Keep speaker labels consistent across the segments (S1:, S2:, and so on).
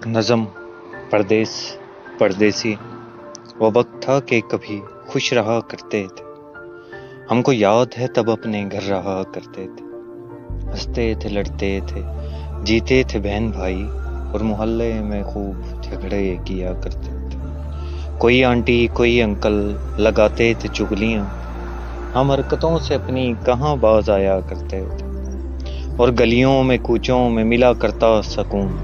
S1: नज़म परदेस परदेसी। वो वक्त था कि कभी खुश रहा करते थे, हमको याद है तब अपने घर रहा करते थे। हंसते थे, लड़ते थे, जीते थे बहन भाई, और मोहल्ले में खूब झगड़े किया करते थे। कोई आंटी कोई अंकल लगाते थे चुगलियाँ, हम हरकतों से अपनी कहाँ बाज आया करते थे। और गलियों में कूचों में मिला करता सकून,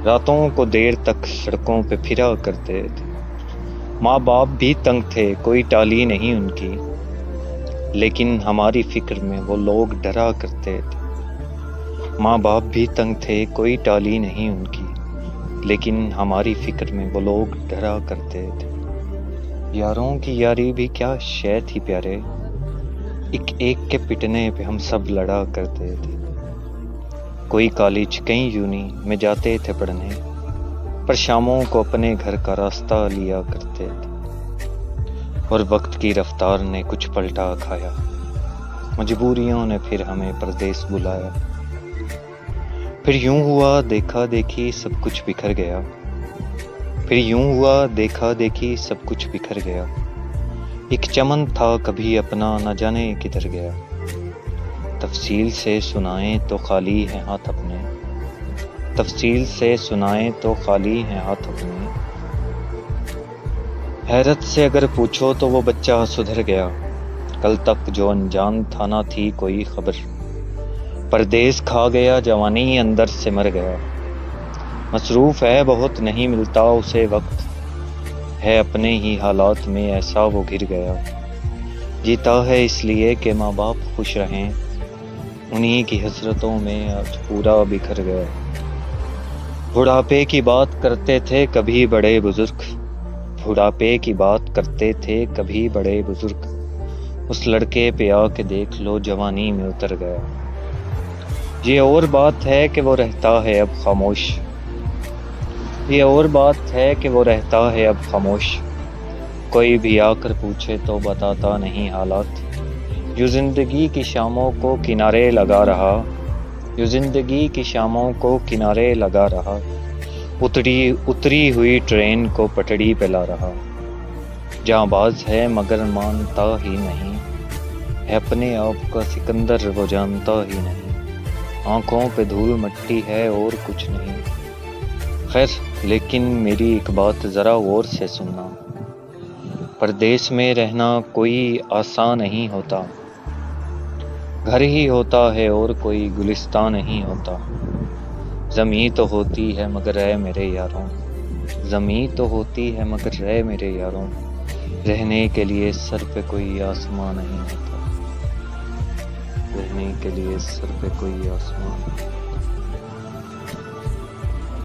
S1: रातों को देर तक सड़कों पे फिरा करते थे। माँ बाप भी तंग थे, कोई टाली नहीं उनकी, लेकिन हमारी फिक्र में वो लोग डरा करते थे। माँ बाप भी तंग थे, कोई टाली नहीं उनकी, लेकिन हमारी फिक्र में वो लोग डरा करते थे। यारों की यारी भी क्या शय थी प्यारे, एक एक के पिटने पे हम सब लड़ा करते थे। कोई कॉलेज कई यूनी में जाते थे पढ़ने, पर शामों को अपने घर का रास्ता लिया करते थे। और वक्त की रफ्तार ने कुछ पलटा खाया, मजबूरियों ने फिर हमें परदेस बुलाया। फिर यूं हुआ देखा देखी सब कुछ बिखर गया, फिर यूं हुआ देखा देखी सब कुछ बिखर गया। एक चमन था कभी अपना न जाने किधर गया, तफसील से सुनाएं तो खाली हैं हाथ अपने, तफसील से सुनाएं तो खाली हैं हाथ अपने। हैरत से अगर पूछो तो वो बच्चा सुधर गया, कल तक जो अनजान था ना थी कोई खबर। परदेस खा गया, जवानी अंदर से मर गया। मसरूफ है बहुत, नहीं मिलता उसे वक्त, है अपने ही हालात में ऐसा वो घिर गया। जीता है इसलिए कि माँ बाप खुश रहें, उन्हीं की हसरतों में आज पूरा बिखर गया। बुढ़ापे की बात करते थे कभी बड़े बुजुर्ग, बुढ़ापे की बात करते थे कभी बड़े बुजुर्ग। उस लड़के पे आके देख लो जवानी में उतर गया। ये और बात है कि वो रहता है अब खामोश, ये और बात है कि वो रहता है अब खामोश। कोई भी आकर पूछे तो बताता नहीं हालात, यूं जिंदगी की शामों को किनारे लगा रहा, यूं जिंदगी की शामों को किनारे लगा रहा। उतरी हुई ट्रेन को पटड़ी पे ला रहा, जांबाज है मगर मानता ही नहीं, है अपने आप का सिकंदर वो जानता ही नहीं। आंखों पे धूल मट्टी है और कुछ नहीं। खैर, लेकिन मेरी एक बात ज़रा गौर से सुनना, परदेस में रहना कोई आसान नहीं होता। घर ही होता है और कोई गुलिस्तान नहीं होता। ज़मीं तो होती है मगर ऐ मेरे यारों, ज़मीं तो होती है मगर ऐ मेरे यारों, रहने के लिए सर पे कोई आसमां नहीं होता, रहने के लिए सर पे कोई आसमां।